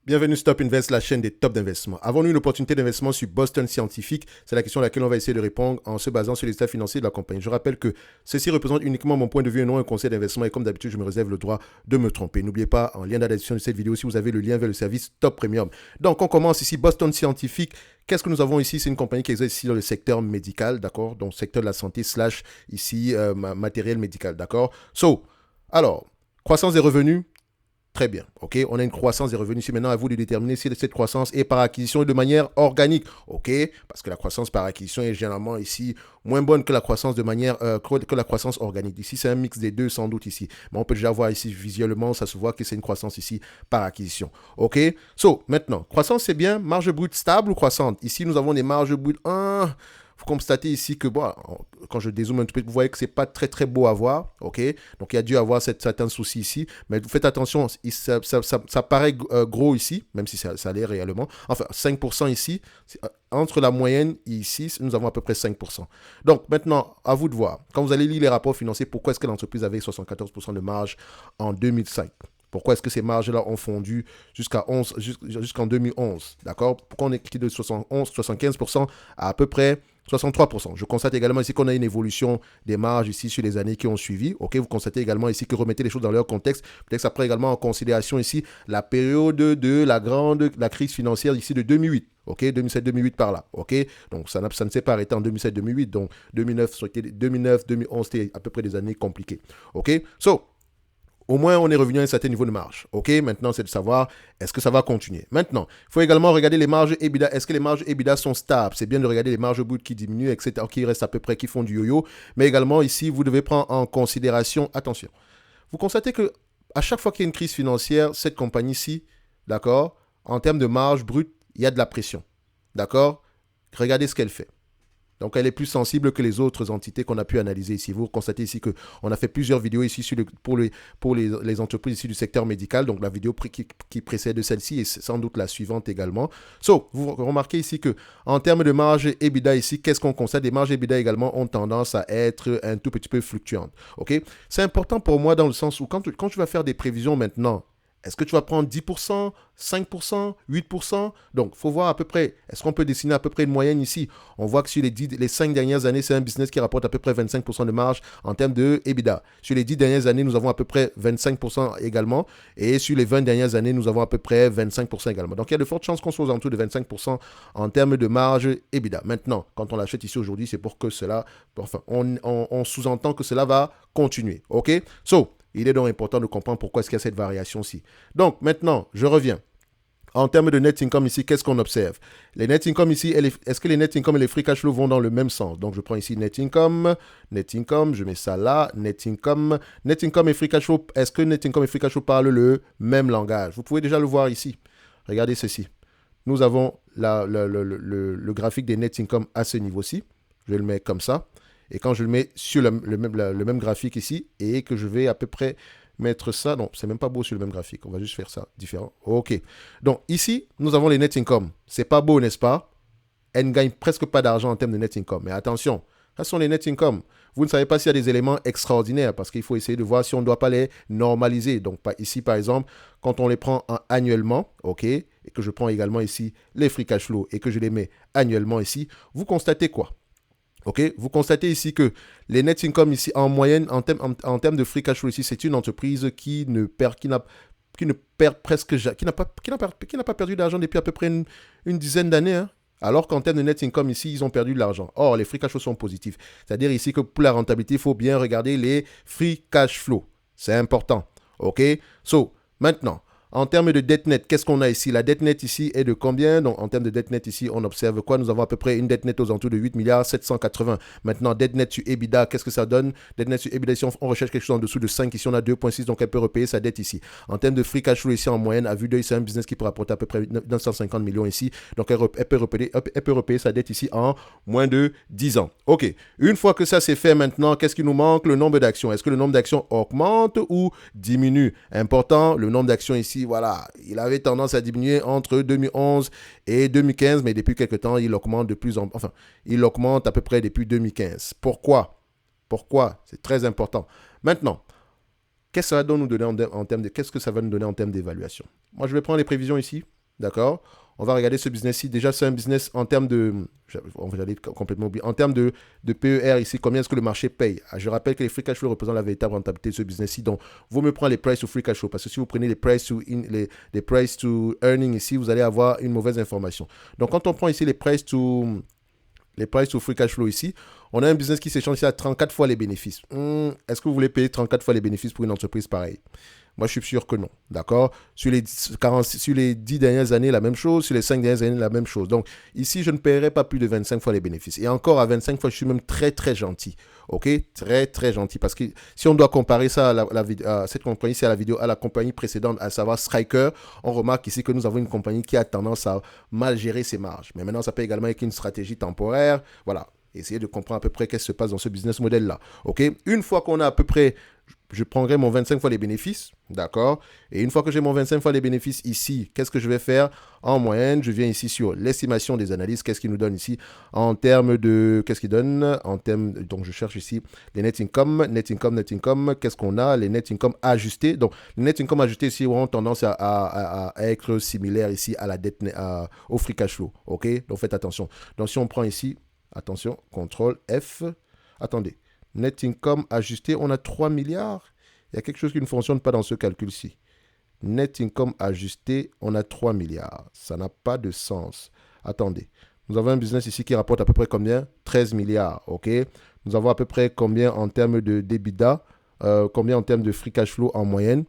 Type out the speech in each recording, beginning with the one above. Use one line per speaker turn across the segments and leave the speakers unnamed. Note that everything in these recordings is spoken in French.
Bienvenue Stop Invest, la chaîne des tops d'investissement. Avons-nous une opportunité d'investissement sur Boston Scientific? C'est la question à laquelle on va essayer de répondre en se basant sur les états financiers de la compagnie. Je rappelle que ceci représente uniquement mon point de vue et non un conseil d'investissement. Et comme d'habitude, je me réserve le droit de me tromper. N'oubliez pas, en lien d'addition de cette vidéo, si vous avez le lien vers le service Top Premium. Donc, on commence ici. Boston Scientific. Qu'est-ce que nous avons ici? C'est une compagnie qui exerce ici dans le secteur médical, d'accord? Donc, secteur de la santé slash ici matériel médical, d'accord? Alors, croissance des revenus. Très bien, ok. On a une croissance des revenus ici. Maintenant, à vous de déterminer si cette croissance est par acquisition et de manière organique, ok. Parce que la croissance par acquisition est généralement ici moins bonne que la croissance de manière que la croissance organique. Ici, c'est un mix des deux sans doute ici. Mais on peut déjà voir ici visuellement, ça se voit que c'est une croissance ici par acquisition, ok. Maintenant, croissance c'est bien, marge brute stable ou croissante. Ici, nous avons des marges brutes. Vous constatez ici que, bon, quand je dézoome un petit peu, vous voyez que c'est pas très très beau à voir, ok? Donc il y a dû avoir certains soucis ici, mais vous faites attention, ça paraît gros ici, même si ça l'est réellement. Enfin, 5% ici, entre la moyenne et ici, nous avons à peu près 5%. Donc maintenant, à vous de voir. Quand vous allez lire les rapports financiers, pourquoi est-ce que l'entreprise avait 74% de marge en 2005? Pourquoi est-ce que ces marges-là ont fondu jusqu'en 2011? D'accord? Pourquoi on est quitté de 71, 75% à peu près 63%. Je constate également ici qu'on a une évolution des marges ici sur les années qui ont suivi. Ok, vous constatez également ici que remettez les choses dans leur contexte. Peut-être que ça prend également en considération ici la période de la crise financière ici de 2008. Ok, 2007-2008 par là. Ok, donc ça ne s'est pas arrêté en 2007-2008. Donc 2009-2011, c'était à peu près des années compliquées. Ok, au moins, on est revenu à un certain niveau de marge. OK, maintenant, c'est de savoir est-ce que ça va continuer. Maintenant, il faut également regarder les marges EBITDA. Est-ce que les marges EBITDA sont stables? C'est bien de regarder les marges brutes qui diminuent, etc., qui restent à peu près, qui font du yo-yo. Mais également, ici, vous devez prendre en considération, attention, vous constatez que à chaque fois qu'il y a une crise financière, cette compagnie-ci, d'accord, en termes de marge brute, il y a de la pression. D'accord? Regardez ce qu'elle fait. Donc, elle est plus sensible que les autres entités qu'on a pu analyser ici. Vous constatez ici qu'on a fait plusieurs vidéos ici pour les entreprises ici du secteur médical. Donc, la vidéo qui précède celle-ci et sans doute la suivante également. Vous remarquez ici qu'en termes de marge EBITDA ici, qu'est-ce qu'on constate? Les marges EBITDA également ont tendance à être un tout petit peu fluctuantes. OK? C'est important pour moi dans le sens où quand tu vas faire des prévisions maintenant, est-ce que tu vas prendre 10%, 5%, 8%? Donc, il faut voir à peu près, est-ce qu'on peut dessiner à peu près une moyenne ici? On voit que sur les 5 dernières années, c'est un business qui rapporte à peu près 25% de marge en termes de EBITDA. Sur les 10 dernières années, nous avons à peu près 25% également. Et sur les 20 dernières années, nous avons à peu près 25% également. Donc, il y a de fortes chances qu'on soit aux alentours de 25% en termes de marge EBITDA. Maintenant, quand on l'achète ici aujourd'hui, c'est pour que cela, enfin, on sous-entend que cela va continuer. OK? Il est donc important de comprendre pourquoi est-ce qu'il y a cette variation-ci. Donc, maintenant, je reviens. En termes de net income ici, qu'est-ce qu'on observe? Les net income ici, est-ce que les net income et les free cash flow vont dans le même sens? Donc, je prends ici net income, je mets ça là, net income et free cash flow. Est-ce que net income et free cash flow parlent le même langage? Vous pouvez déjà le voir ici. Regardez ceci. Nous avons le graphique des net income à ce niveau-ci. Je le mets comme ça. Et quand je le mets sur le même graphique ici, et que je vais à peu près mettre ça, non, c'est même pas beau sur le même graphique, on va juste faire ça différent. Ok. Donc ici, nous avons les net income. C'est pas beau, n'est-ce pas? Elle ne gagne presque pas d'argent en termes de net income. Mais attention, ce sont les net income. Vous ne savez pas s'il y a des éléments extraordinaires parce qu'il faut essayer de voir si on ne doit pas les normaliser. Donc ici, par exemple, quand on les prend annuellement, ok, et que je prends également ici les free cash flow et que je les mets annuellement ici, vous constatez quoi? Ok, vous constatez ici que les net income ici en moyenne en termes de free cash flow ici, c'est une entreprise qui ne perd presque qui n'a pas perdu d'argent depuis à peu près une dizaine d'années, hein. Alors qu'en termes de net income ici, ils ont perdu de l'argent. Or, les free cash flow sont positifs. C'est-à-dire ici que pour la rentabilité, il faut bien regarder les free cash flow. C'est important. Ok, maintenant, en termes de dette nette, qu'est-ce qu'on a ici? La dette nette ici est de combien? Donc, en termes de dette nette ici, on observe quoi? Nous avons à peu près une dette nette aux alentours de 8 milliards 780. Maintenant, dette nette sur EBITDA, qu'est-ce que ça donne? Dette nette sur EBITDA, si on recherche quelque chose en dessous de 5, ici on a 2,6, donc elle peut repayer sa dette ici. En termes de free cash flow ici, en moyenne, à vue d'œil, c'est un business qui peut rapporter à peu près 950 millions ici. Donc, elle peut repayer sa dette ici en moins de 10 ans. OK. Une fois que ça c'est fait maintenant, qu'est-ce qui nous manque? Le nombre d'actions. Est-ce que le nombre d'actions augmente ou diminue? Important, le nombre d'actions ici, voilà, il avait tendance à diminuer entre 2011 et 2015, mais depuis quelques temps, il augmente il augmente à peu près depuis 2015. Pourquoi? C'est très important. Maintenant, Qu'est-ce que ça va nous donner en termes de, qu'est-ce que ça va nous donner en termes d'évaluation? Moi, je vais prendre les prévisions ici, d'accord? On va regarder ce business-ci. Déjà, c'est un business en termes de, on va aller complètement oublier, en termes de PER ici, combien est-ce que le marché paye? Je rappelle que les free cash flow représentent la véritable rentabilité de ce business-ci. Donc, vous me prenez les price to free cash flow, parce que si vous prenez les price to earning ici, vous allez avoir une mauvaise information. Donc, quand on prend ici les price to free cash flow ici, on a un business qui s'échange ici à 34 fois les bénéfices. Est-ce que vous voulez payer 34 fois les bénéfices pour une entreprise pareille? Moi, je suis sûr que non. D'accord? Sur les 10 dernières années, la même chose. Sur les 5 dernières années, la même chose. Donc, ici, je ne paierai pas plus de 25 fois les bénéfices. Et encore, à 25 fois, je suis même très, très gentil. OK? Très, très gentil. Parce que si on doit comparer ça à cette compagnie-ci à la compagnie précédente, à savoir Striker, on remarque ici que nous avons une compagnie qui a tendance à mal gérer ses marges. Mais maintenant, ça peut également être une stratégie temporaire. Voilà. Essayez de comprendre à peu près qu'est-ce qui se passe dans ce business model-là. OK? Une fois qu'on a à peu près, je prendrai mon 25 fois les bénéfices, d'accord? Et une fois que j'ai mon 25 fois les bénéfices ici, qu'est-ce que je vais faire? En moyenne, je viens ici sur l'estimation des analyses. Qu'est-ce qu'il nous donne ici? En termes de, qu'est-ce qu'il donne? En termes, donc je cherche ici les net income. Qu'est-ce qu'on a? Les net income ajustés. Donc, les net income ajustés ici ont tendance à être similaires ici à la dette, au free cash flow. OK? Donc, faites attention. Donc, si on prend ici, attention, CTRL F. Attendez. Net income ajusté, on a 3 milliards. Il y a quelque chose qui ne fonctionne pas dans ce calcul-ci. Net income ajusté, on a 3 milliards. Ça n'a pas de sens. Attendez. Nous avons un business ici qui rapporte à peu près combien? 13 milliards. OK? Nous avons à peu près combien en termes de d'EBITDA? Combien en termes de free cash flow en moyenne?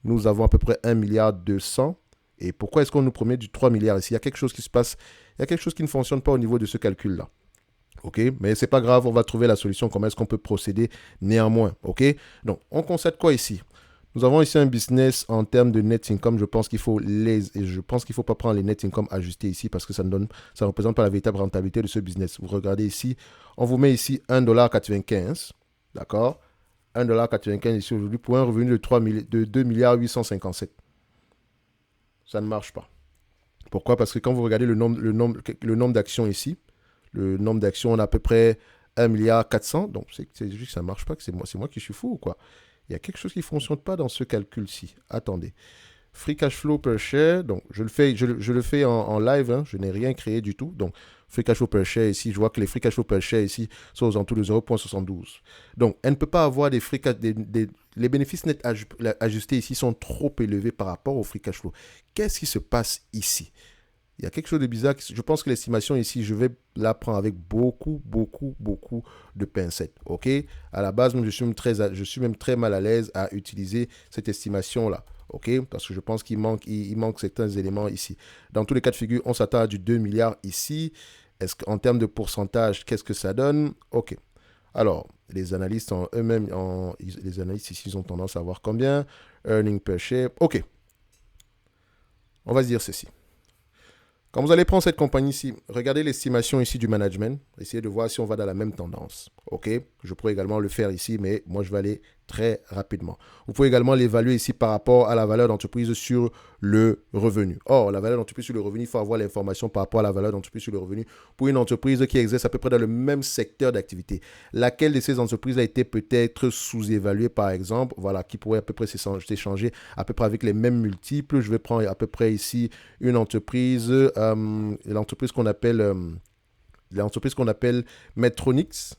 Nous avons à peu près 1 milliard 200. Et pourquoi est-ce qu'on nous promet du 3 milliards ici? Il y a quelque chose qui se passe. Il y a quelque chose qui ne fonctionne pas au niveau de ce calcul-là. OK? Mais c'est pas grave, on va trouver la solution, comment est-ce qu'on peut procéder néanmoins. OK? Donc, on constate quoi ici? Nous avons ici un business en termes de net income. Je pense qu'il faut pas prendre les net income ajustés ici parce que ça ne représente pas la véritable rentabilité de ce business. Vous regardez ici, on vous met ici 1,95 $. D'accord? 1,95 $ ici aujourd'hui pour un revenu de 2 milliards 857. Ça ne marche pas. Pourquoi? Parce que quand vous regardez le nombre d'actions ici, le nombre d'actions, on a à peu près 1 milliard 400. Donc, c'est juste que ça ne marche pas, que c'est moi qui suis fou ou quoi? Il y a quelque chose qui ne fonctionne pas dans ce calcul-ci. Attendez. Free cash flow per share. Donc, je le fais en live. Hein, je n'ai rien créé du tout. Donc, free cash flow per share ici, je vois que les free cash flow per share ici sont aux alentours de 0,72. Donc, elle ne peut pas avoir les bénéfices nets ajustés ici sont trop élevés par rapport au free cash flow. Qu'est-ce qui se passe ici? Il y a quelque chose de bizarre. Je pense que l'estimation ici, je vais la prendre avec beaucoup de pincettes. OK? À la base, je suis même très mal à l'aise à utiliser cette estimation-là. OK? Parce que je pense qu'il manque certains éléments ici. Dans tous les cas de figure, on s'attend à du 2 milliards ici. Est-ce qu'en termes de pourcentage, qu'est-ce que ça donne? OK. Alors, les analystes les analystes ici, ils ont tendance à voir combien? Earning per share. OK. On va se dire ceci. Quand vous allez prendre cette compagnie-ci, regardez l'estimation ici du management. Essayez de voir si on va dans la même tendance. OK? Je pourrais également le faire ici, mais moi, je vais aller très rapidement. Vous pouvez également l'évaluer ici par rapport à la valeur d'entreprise sur le revenu. Or, la valeur d'entreprise sur le revenu, il faut avoir l'information par rapport à la valeur d'entreprise sur le revenu pour une entreprise qui exerce à peu près dans le même secteur d'activité. Laquelle de ces entreprises a été peut-être sous-évaluée, par exemple, voilà, qui pourrait à peu près s'échanger à peu près avec les mêmes multiples. Je vais prendre à peu près ici une entreprise, l'entreprise qu'on appelle Medtronics.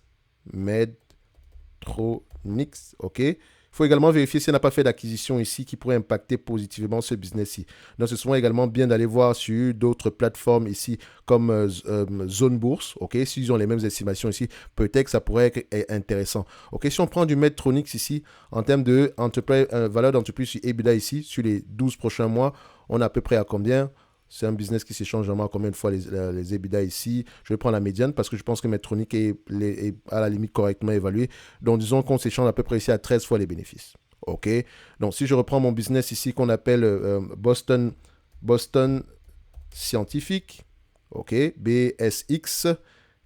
OK? Il faut également vérifier si elle n'a pas fait d'acquisition ici qui pourrait impacter positivement ce business-ci. Donc, c'est souvent également bien d'aller voir sur d'autres plateformes ici comme Zone Bourse. OK? S'ils ont les mêmes estimations ici, peut-être que ça pourrait être intéressant. OK? Si on prend du Medtronics ici, en termes de valeur d'entreprise sur EBITDA ici, sur les 12 prochains mois, on est à peu près à combien? C'est un business qui s'échange vraiment combien de fois les EBITDA ici. Je vais prendre la médiane parce que je pense que Medtronic est à la limite correctement évalué. Donc, disons qu'on s'échange à peu près ici à 13 fois les bénéfices. OK? Donc, si je reprends mon business ici qu'on appelle Boston Scientific, OK? BSX,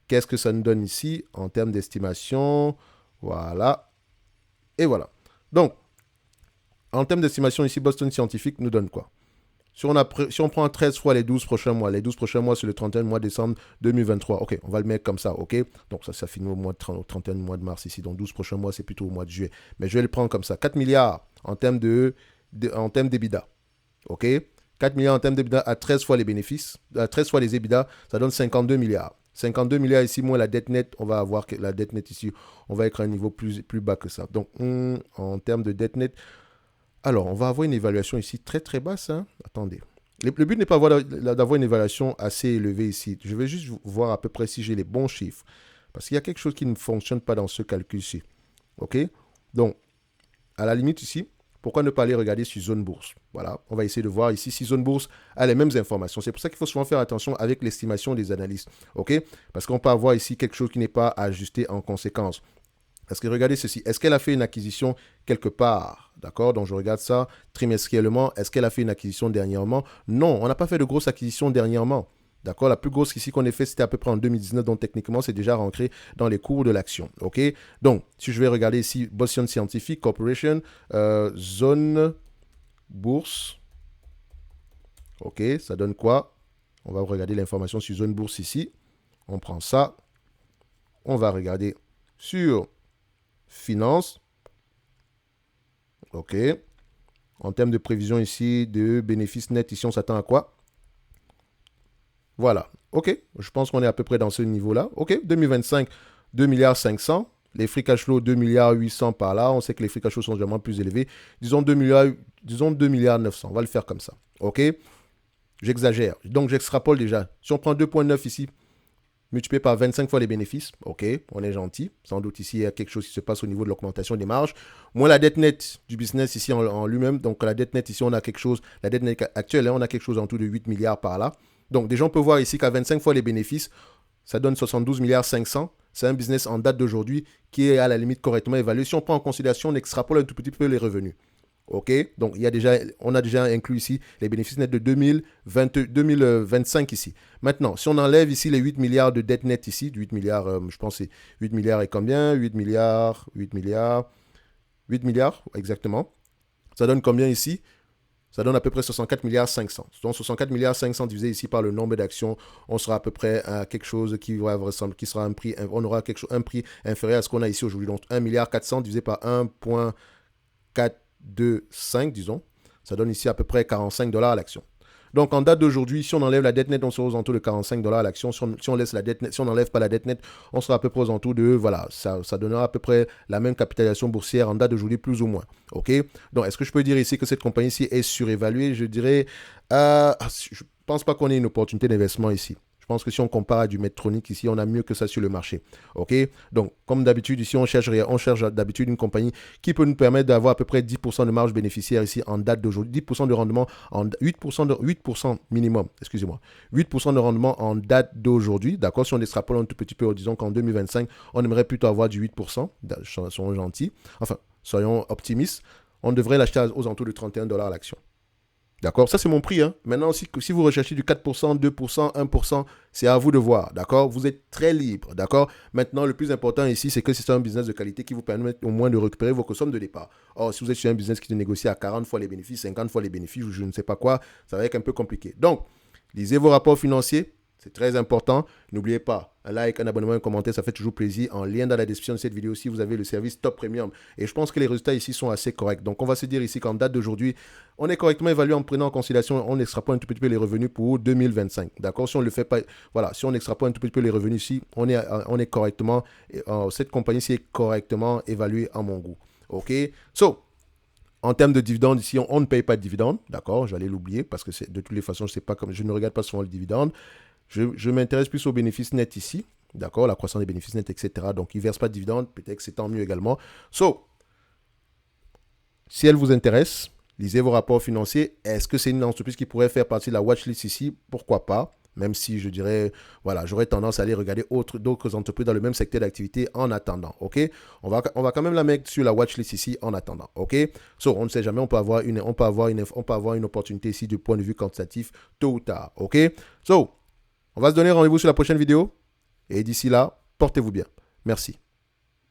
qu'est-ce que ça nous donne ici en termes d'estimation? Voilà. Et voilà. Donc, en termes d'estimation ici, Boston Scientific nous donne quoi? Si on prend 13 fois les 12 prochains mois, les 12 prochains mois, c'est le 31 mois de décembre 2023. OK, on va le mettre comme ça, OK? Donc, ça finit au mois de 30, au 31 mois de mars ici. Donc, 12 prochains mois, c'est plutôt au mois de juillet. Mais je vais le prendre comme ça. 4 milliards en termes d'EBITDA. OK? 4 milliards en termes d'EBITDA à 13 fois les bénéfices, à 13 fois les EBITDA, ça donne 52 milliards. 52 milliards ici, moins la dette nette, on va avoir que la dette nette ici, on va être à un niveau plus bas que ça. Donc, en termes de dette nette, alors, on va avoir une évaluation ici très très basse. Hein. Attendez. Le but n'est pas d'avoir une évaluation assez élevée ici. Je vais juste voir à peu près si j'ai les bons chiffres. Parce qu'il y a quelque chose qui ne fonctionne pas dans ce calcul-ci. OK? Donc, à la limite ici, pourquoi ne pas aller regarder sur Zone Bourse? Voilà, on va essayer de voir ici si Zone Bourse a les mêmes informations. C'est pour ça qu'il faut souvent faire attention avec l'estimation des analystes. OK? Parce qu'on peut avoir ici quelque chose qui n'est pas ajusté en conséquence. Parce que regardez ceci, est-ce qu'elle a fait une acquisition quelque part? D'accord? Donc je regarde ça trimestriellement. Est-ce qu'elle a fait une acquisition dernièrement? Non, on n'a pas fait de grosse acquisition dernièrement. D'accord? La plus grosse ici qu'on ait fait, c'était à peu près en 2019. Donc techniquement, c'est déjà rentré dans les cours de l'action. OK? Donc, si je vais regarder ici, Boston Scientific Corporation, zone bourse. OK, ça donne quoi? On va regarder l'information sur zone bourse ici. On prend ça. On va regarder sur finance. OK. En termes de prévision ici, de bénéfices nets, ici, on s'attend à quoi? Voilà. OK. Je pense qu'on est à peu près dans ce niveau-là. OK. 2025, 2 milliards 500. Les free cash flow, 2 milliards 800 par là. On sait que les free cash flow sont généralement plus élevés. Disons 2 milliards 900. On va le faire comme ça. OK. J'exagère. Donc, j'extrapole déjà. Si on prend 2,9 ici, multiplié par 25 fois les bénéfices, ok, on est gentil. Sans doute ici, il y a quelque chose qui se passe au niveau de l'augmentation des marges. Moins la dette nette du business ici en lui-même. Donc, la dette nette ici, on a quelque chose, la dette nette actuelle, on a quelque chose en tout de 8 milliards par là. Donc, déjà, on peut voir ici qu'à 25 fois les bénéfices, ça donne 72 milliards 500. C'est un business en date d'aujourd'hui qui est à la limite correctement évalué. Si on prend en considération, on extrapole un tout petit peu les revenus. OK, donc on a déjà inclus ici les bénéfices nets de 2025 ici. Maintenant, si on enlève ici les 8 milliards de dette nette ici, 8 milliards, je pense que c'est 8 milliards et combien? 8 milliards, exactement. Ça donne combien ici? Ça donne à peu près 64 milliards 500. Donc 64 milliards 500 divisé ici par le nombre d'actions, on sera à peu près à quelque chose qui sera un prix, on aura un prix inférieur à ce qu'on a ici aujourd'hui. Donc 1 milliard 400 divisé par 1,425, disons. Ça donne ici à peu près 45 $ à l'action. Donc, en date d'aujourd'hui, si on enlève la dette nette, on sera aux alentours de 45 $ à l'action. Si on laisse la dette nette, si on n'enlève pas la dette nette, on sera à peu près aux alentours de, voilà, ça donnera à peu près la même capitalisation boursière en date d'aujourd'hui, plus ou moins. OK? Donc, est-ce que je peux dire ici que cette compagnie-ci est surévaluée? Je dirais, je ne pense pas qu'on ait une opportunité d'investissement ici. Je pense que si on compare à du Medtronic ici, on a mieux que ça sur le marché. OK? Donc, comme d'habitude, ici, on cherche d'habitude une compagnie qui peut nous permettre d'avoir à peu près 10% de marge bénéficiaire ici en date d'aujourd'hui, 10% de rendement, 8% minimum, excusez-moi, 8% de rendement en date d'aujourd'hui. D'accord? Si on extrapole un tout petit peu, disons qu'en 2025, on aimerait plutôt avoir du 8%. Soyons gentils. Enfin, soyons optimistes. On devrait l'acheter aux alentours de 31 $ à l'action. D'accord? Ça, c'est mon prix. Hein. Maintenant, si vous recherchez du 4%, 2%, 1%, c'est à vous de voir. D'accord? Vous êtes très libre. D'accord? Maintenant, le plus important ici, c'est que c'est un business de qualité qui vous permet au moins de récupérer vos sommes de départ. Or, si vous êtes sur un business qui se négocie à 40 fois les bénéfices, 50 fois les bénéfices, ou je ne sais pas quoi, ça va être un peu compliqué. Donc, lisez vos rapports financiers. C'est très important. N'oubliez pas, un like, un abonnement, un commentaire, ça fait toujours plaisir. En lien dans la description de cette vidéo aussi, vous avez le service Top Premium. Et je pense que les résultats ici sont assez corrects. Donc, on va se dire ici qu'en date d'aujourd'hui, on est correctement évalué en prenant en considération, on extrapole un tout petit peu les revenus pour 2025. D'accord? Si on ne le fait pas, voilà, si on extrapole un tout petit peu les revenus ici, on est correctement, cette compagnie-ci est correctement évaluée à mon goût. OK? En termes de dividendes, ici, on ne paye pas de dividendes. D'accord? J'allais l'oublier parce que de toutes les façons, je ne regarde pas souvent le dividende. Je m'intéresse plus aux bénéfices nets ici, d'accord, la croissance des bénéfices nets, etc. Donc, ils ne versent pas de dividendes, peut-être que c'est tant mieux également. Si elle vous intéresse, lisez vos rapports financiers. Est-ce que c'est une entreprise qui pourrait faire partie de la watchlist ici? Pourquoi pas? Même si je dirais, voilà, j'aurais tendance à aller regarder d'autres entreprises dans le même secteur d'activité en attendant, ok? On va quand même la mettre sur la watchlist ici en attendant, ok? On ne sait jamais, on peut avoir une opportunité ici du point de vue quantitatif tôt ou tard, ok? On va se donner rendez-vous sur la prochaine vidéo. Et d'ici là, portez-vous bien. Merci.